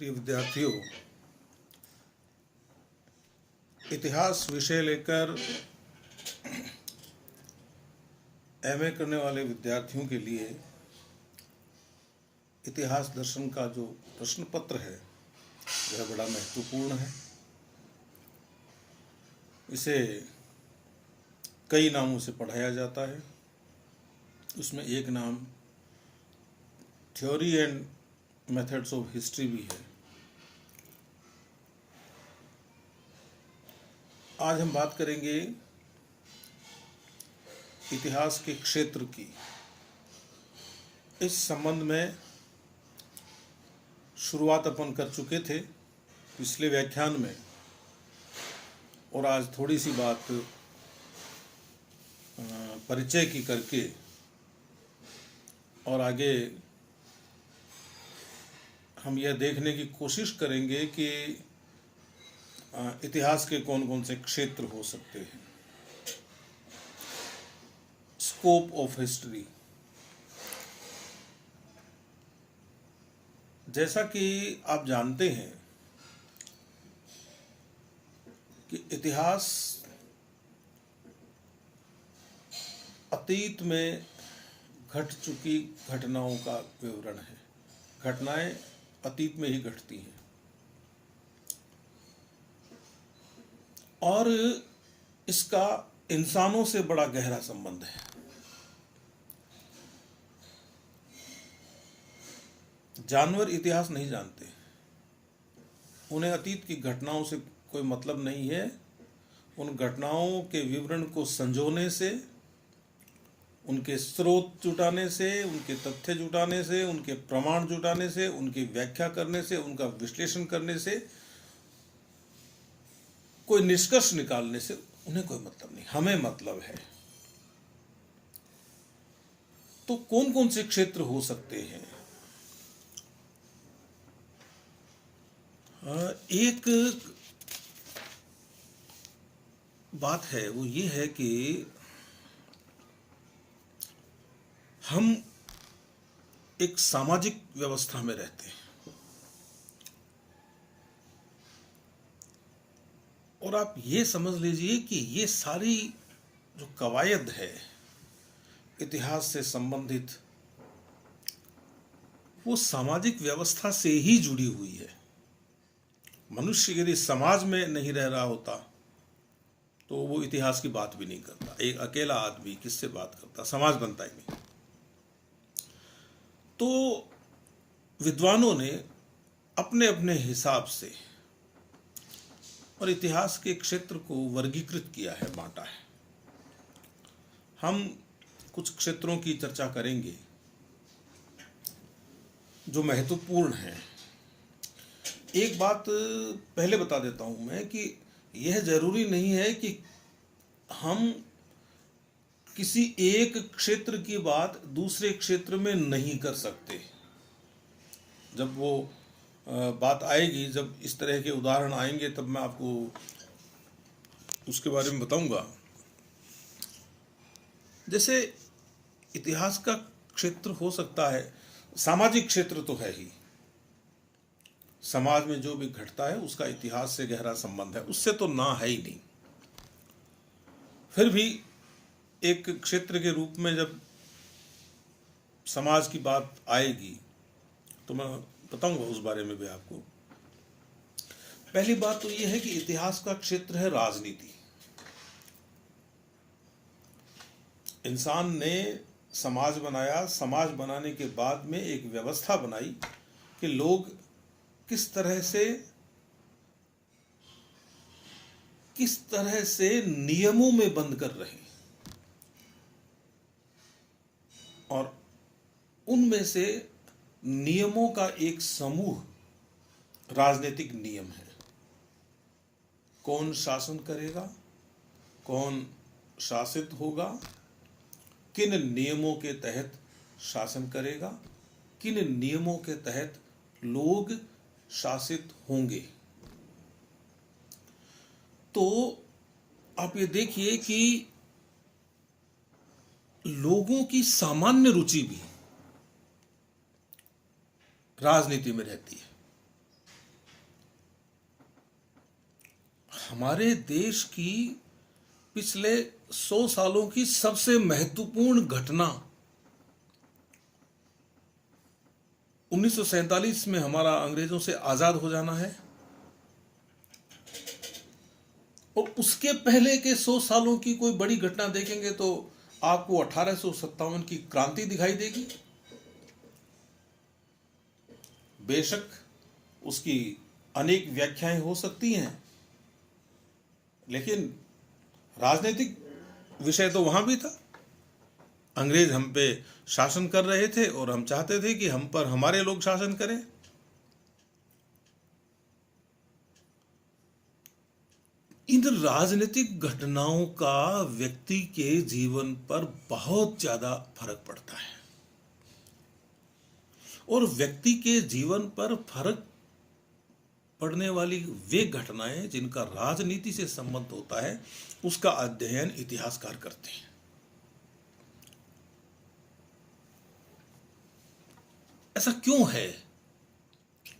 प्रिय विद्यार्थियों, इतिहास विषय लेकर एमए करने वाले विद्यार्थियों के लिए इतिहास दर्शन का जो प्रश्न पत्र है वह बड़ा महत्वपूर्ण है। इसे कई नामों से पढ़ाया जाता है। उसमें एक नाम theory and methods of history भी है। आज हम बात करेंगे इतिहास के क्षेत्र की। इस संबंध में शुरुआत अपन कर चुके थे पिछले व्याख्यान में, और आज थोड़ी सी बात परिचय की करके और आगे हम यह देखने की कोशिश करेंगे कि इतिहास के कौन कौन से क्षेत्र हो सकते हैं। Scope of history. जैसा कि आप जानते हैं कि इतिहास अतीत में घट चुकी घटनाओं का विवरण है। घटनाएं अतीत में ही घटती हैं और इसका इंसानों से बड़ा गहरा संबंध है। जानवर इतिहास नहीं जानते, उन्हें अतीत की घटनाओं से कोई मतलब नहीं है। उन घटनाओं के विवरण को संजोने से, उनके स्रोत जुटाने से, उनके तथ्य जुटाने से, उनके प्रमाण जुटाने से, उनकी व्याख्या करने से, उनका विश्लेषण करने से, कोई निष्कर्ष निकालने से उन्हें कोई मतलब नहीं। हमें मतलब है। तो कौन कौन से क्षेत्र हो सकते हैं? एक बात है, वो ये है कि हम एक सामाजिक व्यवस्था में रहते हैं और आप ये समझ लीजिए कि ये सारी जो कवायद है इतिहास से संबंधित, वो सामाजिक व्यवस्था से ही जुड़ी हुई है। मनुष्य यदि समाज में नहीं रह रहा होता तो वो इतिहास की बात भी नहीं करता। एक अकेला आदमी किससे बात करता? समाज बनता ही नहीं। तो विद्वानों ने अपने अपने हिसाब से और इतिहास के क्षेत्र को वर्गीकृत किया है, बांटा है। हम कुछ क्षेत्रों की चर्चा करेंगे जो महत्वपूर्ण हैं। एक बात पहले बता देता हूं मैं कि यह जरूरी नहीं है कि हम किसी एक क्षेत्र की बात दूसरे क्षेत्र में नहीं कर सकते। जब वो बात आएगी, जब इस तरह के उदाहरण आएंगे, तब मैं आपको उसके बारे में बताऊंगा। जैसे इतिहास का क्षेत्र हो सकता है, सामाजिक क्षेत्र तो है ही। समाज में जो भी घटता है उसका इतिहास से गहरा संबंध है, उससे तो ना है ही नहीं। फिर भी एक क्षेत्र के रूप में जब समाज की बात आएगी तो मैं बताऊंगा उस बारे में भी आपको। पहली बात तो यह है कि इतिहास का क्षेत्र है राजनीति। इंसान ने समाज बनाया, समाज बनाने के बाद में एक व्यवस्था बनाई कि लोग किस तरह से नियमों में बंद कर रहे हैं, और उनमें से नियमों का एक समूह राजनीतिक नियम है। कौन शासन करेगा, कौन शासित होगा, किन नियमों के तहत शासन करेगा, किन नियमों के तहत लोग शासित होंगे। तो आप ये देखिए कि लोगों की सामान्य रुचि भी राजनीति में रहती है। हमारे देश की पिछले 100 सालों की सबसे महत्वपूर्ण घटना 1947 में हमारा अंग्रेजों से आजाद हो जाना है, और उसके पहले के 100 सालों की कोई बड़ी घटना देखेंगे तो आपको 1857 की क्रांति दिखाई देगी। बेशक उसकी अनेक व्याख्याएं हो सकती हैं, लेकिन राजनीतिक विषय तो वहां भी था। अंग्रेज हम पे शासन कर रहे थे और हम चाहते थे कि हम पर हमारे लोग शासन करें। इन राजनीतिक घटनाओं का व्यक्ति के जीवन पर बहुत ज्यादा फर्क पड़ता है, और व्यक्ति के जीवन पर फर्क पड़ने वाली वे घटनाएं जिनका राजनीति से संबंध होता है, उसका अध्ययन इतिहासकार करते हैं। ऐसा क्यों है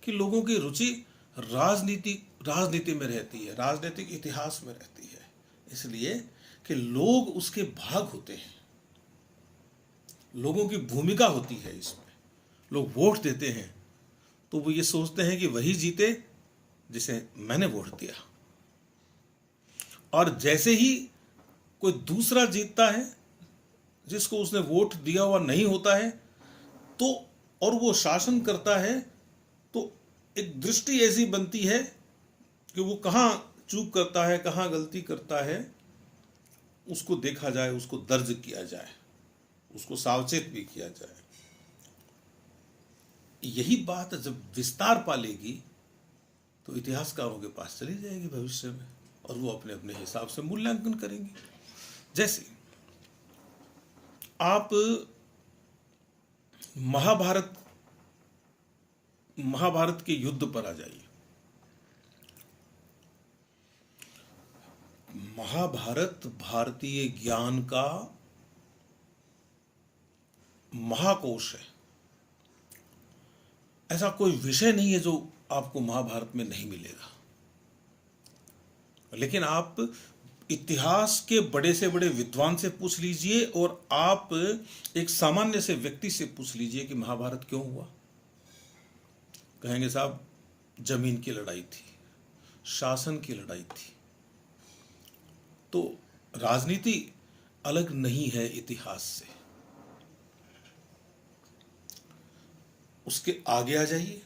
कि लोगों की रुचि राजनीति में रहती है, राजनीतिक इतिहास में रहती है? इसलिए कि लोग उसके भाग होते हैं, लोगों की भूमिका होती है इसमें। लोग वोट देते हैं तो वो ये सोचते हैं कि वही जीते जिसे मैंने वोट दिया, और जैसे ही कोई दूसरा जीतता है जिसको उसने वोट दिया हुआ नहीं होता है, तो और वो शासन करता है, तो एक दृष्टि ऐसी बनती है कि वो कहाँ चूक करता है, कहाँ गलती करता है, उसको देखा जाए, उसको दर्ज किया जाए, उसको सावचेत भी किया जाए। यही बात जब विस्तार पालेगी तो इतिहासकारों के पास चली जाएगी भविष्य में, और वो अपने अपने हिसाब से मूल्यांकन करेंगे। जैसे आप महाभारत के युद्ध पर आ जाइए। महाभारत भारतीय ज्ञान का महाकोश है। ऐसा कोई विषय नहीं है जो आपको महाभारत में नहीं मिलेगा। लेकिन आप इतिहास के बड़े से बड़े विद्वान से पूछ लीजिए, और आप एक सामान्य से व्यक्ति से पूछ लीजिए कि महाभारत क्यों हुआ। कहेंगे साहब जमीन की लड़ाई थी, शासन की लड़ाई थी। तो राजनीति अलग नहीं है इतिहास से। उसके आगे आ जाइए।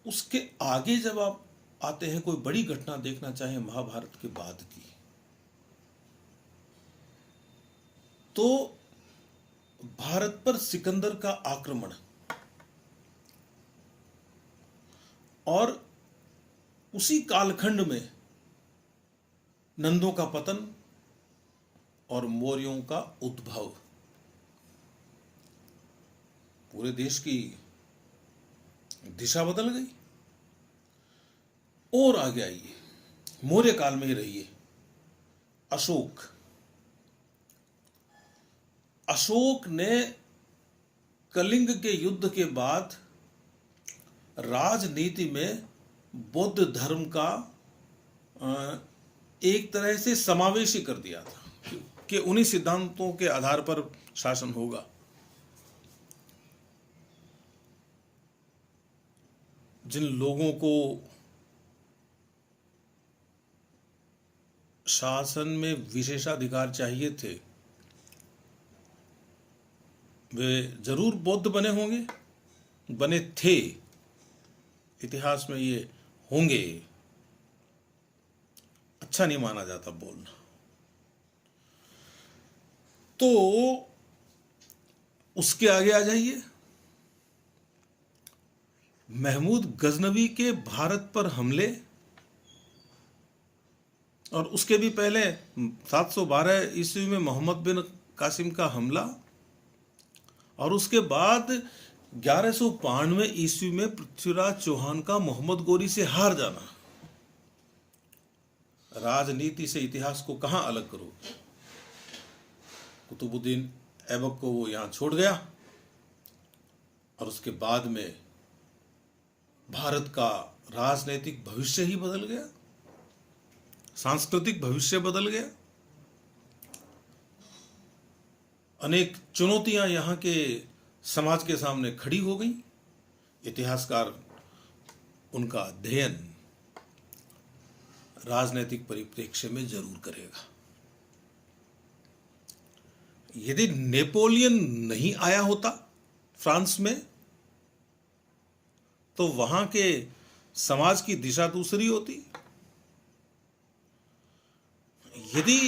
उसके आगे जब आप आते हैं, कोई बड़ी घटना देखना चाहें महाभारत के बाद की, तो भारत पर सिकंदर का आक्रमण और उसी कालखंड में नंदों का पतन और मौर्यों का उद्भव पूरे देश की दिशा बदल गई। और आगे आइए, मौर्य काल में ही रहिए। अशोक ने कलिंग के युद्ध के बाद राजनीति में बौद्ध धर्म का एक तरह से समावेशी कर दिया था कि उन्हीं सिद्धांतों के आधार पर शासन होगा। जिन लोगों को शासन में विशेषाधिकार चाहिए थे, वे जरूर बौद्ध बने होंगे, बने थे, इतिहास में ये होंगे, अच्छा नहीं माना जाता बोलना। तो उसके आगे आ जाइए। महमूद गजनवी के भारत पर हमले, और उसके भी पहले 712 ईस्वी में मोहम्मद बिन कासिम का हमला, और उसके बाद 1192 ईस्वी में पृथ्वीराज चौहान का मोहम्मद गोरी से हार जाना। राजनीति से इतिहास को कहां अलग करो? कुतुबुद्दीन ऐबक को वो यहां छोड़ गया, और उसके बाद में भारत का राजनीतिक भविष्य ही बदल गया। सांस्कृतिक भविष्य बदल गया। अनेक चुनौतियां यहाँ के समाज के सामने खड़ी हो गई। इतिहासकार उनका अध्ययन राजनीतिक परिप्रेक्ष्य में जरूर करेगा। यदि नेपोलियन नहीं आया होता फ्रांस में, तो वहां के समाज की दिशा दूसरी होती। यदि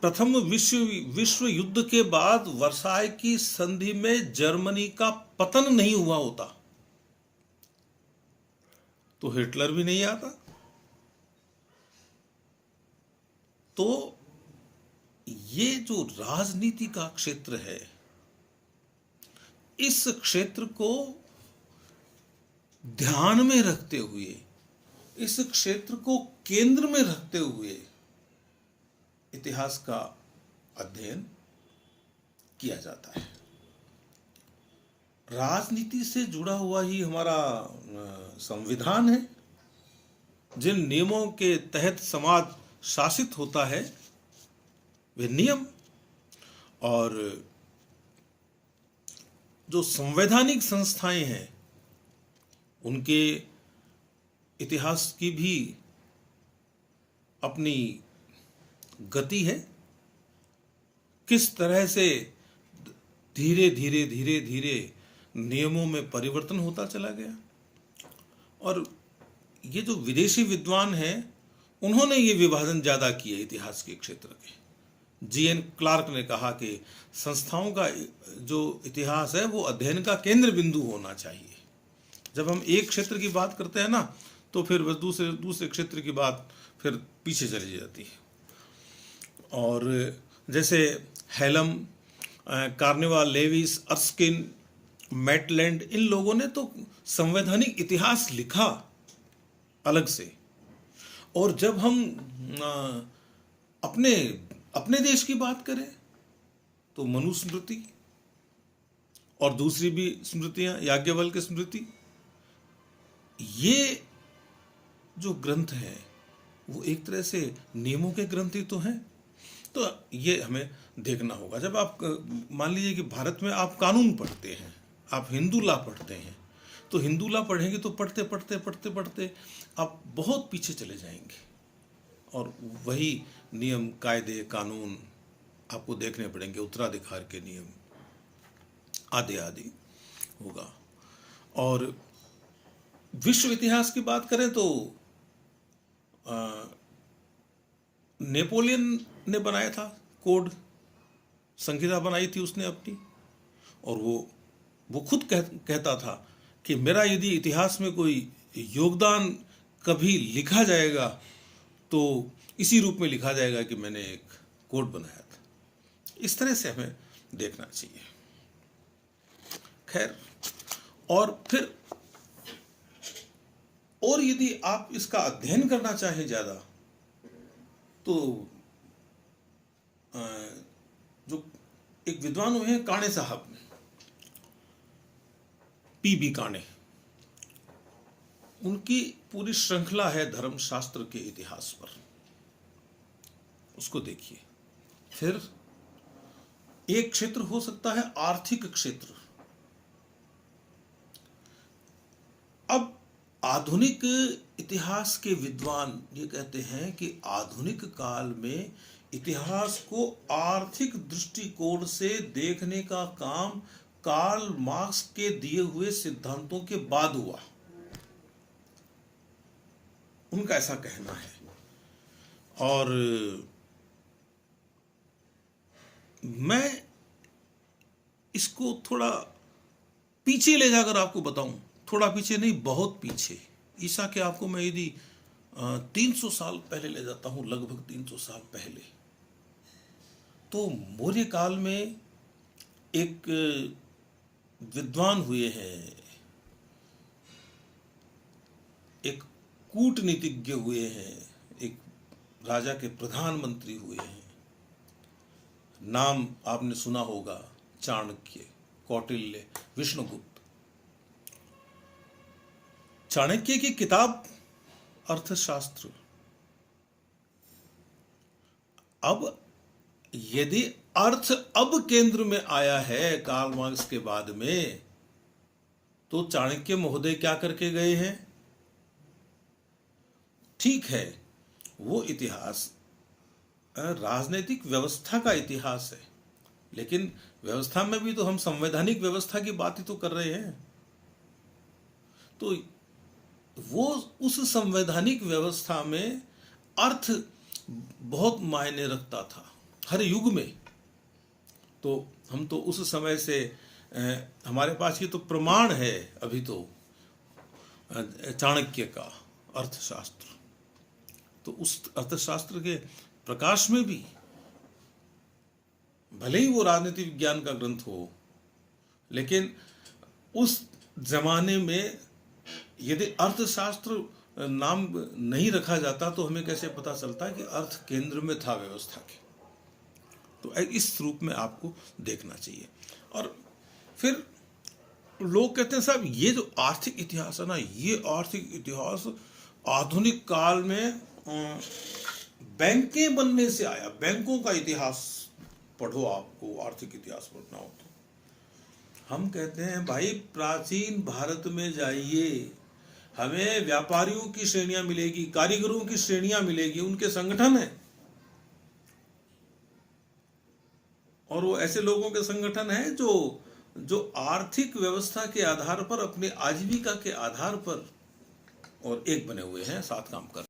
प्रथम विश्व युद्ध के बाद वर्साय की संधि में जर्मनी का पतन नहीं हुआ होता, तो हिटलर भी नहीं आता। तो ये जो राजनीति का क्षेत्र है, इस क्षेत्र को ध्यान में रखते हुए, इस क्षेत्र को केंद्र में रखते हुए इतिहास का अध्ययन किया जाता है। राजनीति से जुड़ा हुआ ही हमारा संविधान है। जिन नियमों के तहत समाज शासित होता है, वे नियम और जो संवैधानिक संस्थाएं हैं, उनके इतिहास की भी अपनी गति है। किस तरह से धीरे धीरे धीरे धीरे नियमों में परिवर्तन होता चला गया। और ये जो विदेशी विद्वान हैं, उन्होंने ये विभाजन ज्यादा किए इतिहास के क्षेत्र के। जी.एन. क्लार्क ने कहा कि संस्थाओं का जो इतिहास है वो अध्ययन का केंद्र बिंदु होना चाहिए। जब हम एक क्षेत्र की बात करते हैं ना, तो फिर बस दूसरे क्षेत्र की बात फिर पीछे चली जाती है। और जैसे हेलम, कार्नेवाल लेविस, अर्स्किन, मैटलैंड, इन लोगों ने तो संवैधानिक इतिहास लिखा अलग से। और जब हम अपने देश की बात करें, तो मनुस्मृति और दूसरी भी स्मृतियां, याज्ञवल्क्य स्मृति, ये जो ग्रंथ हैं वो एक तरह से नियमों के ग्रंथ ही तो हैं। तो ये हमें देखना होगा। जब आप मान लीजिए कि भारत में आप कानून पढ़ते हैं, आप हिंदू लॉ पढ़ते हैं, तो हिंदू लॉ पढ़ेंगे तो पढ़ते पढ़ते पढ़ते पढ़ते आप बहुत पीछे चले जाएंगे, और वही नियम, कायदे, कानून आपको देखने पड़ेंगे, उत्तराधिकार के नियम आदि आदि होगा। और विश्व इतिहास की बात करें तो नेपोलियन ने बनाया था कोड, संहिता बनाई थी उसने अपनी। और वो खुद कहता था कि मेरा यदि इतिहास में कोई योगदान कभी लिखा जाएगा तो इसी रूप में लिखा जाएगा कि मैंने एक कोड बनाया था। इस तरह से हमें देखना चाहिए। खैर, और फिर और यदि आप इसका अध्ययन करना चाहें ज्यादा, तो जो एक विद्वान हुए हैं काणे साहब, पी.बी. काणे, उनकी पूरी श्रृंखला है धर्मशास्त्र के इतिहास पर, उसको देखिए। फिर एक क्षेत्र हो सकता है आर्थिक क्षेत्र। अब आधुनिक इतिहास के विद्वान ये कहते हैं कि आधुनिक काल में इतिहास को आर्थिक दृष्टिकोण से देखने का काम कार्ल मार्क्स के दिए हुए सिद्धांतों के बाद हुआ। उनका ऐसा कहना है। और मैं इसको थोड़ा पीछे ले जाकर आपको बताऊं, थोड़ा पीछे नहीं, बहुत पीछे, ईसा के आपको मैं यदि 300 साल पहले ले जाता हूं, लगभग 300 साल पहले, तो मौर्य काल में एक विद्वान हुए हैं, एक कूटनीतिज्ञ हुए हैं, एक राजा के प्रधानमंत्री हुए हैं। नाम आपने सुना होगा, चाणक्य, कौटिल्य, विष्णुगुप्त। चाणक्य की किताब अर्थशास्त्र। अब यदि अर्थ अब केंद्र में आया है कार्ल मार्क्स के बाद में, तो चाणक्य महोदय क्या करके गए हैं? ठीक है, वो इतिहास राजनीतिक व्यवस्था का इतिहास है, लेकिन व्यवस्था में भी तो हम संवैधानिक व्यवस्था की बात ही तो कर रहे हैं। तो वो उस संवैधानिक व्यवस्था में अर्थ बहुत मायने रखता था हर युग में। तो हम तो उस समय से हमारे पास ये तो प्रमाण है अभी तो चाणक्य का अर्थशास्त्र। तो उस अर्थशास्त्र के प्रकाश में भी भले ही वो राजनीति विज्ञान का ग्रंथ हो, लेकिन उस जमाने में यदि अर्थशास्त्र नाम नहीं रखा जाता तो हमें कैसे पता चलता कि अर्थ केंद्र में था व्यवस्था के। तो इस रूप में आपको देखना चाहिए। और फिर लोग कहते हैं साहब ये जो आर्थिक इतिहास है ना, ये आर्थिक इतिहास आधुनिक काल में बैंकें बनने से आया। बैंकों का इतिहास पढ़ो, आपको आर्थिक इतिहास पढ़ना हो तो। हम कहते हैं भाई प्राचीन भारत में जाइए, हमें व्यापारियों की श्रेणियां मिलेगी, कारीगरों की श्रेणियां मिलेगी, उनके संगठन है, और वो ऐसे लोगों के संगठन है जो आर्थिक व्यवस्था के आधार पर, अपने आजीविका के आधार पर और एक बने हुए हैं, साथ काम कर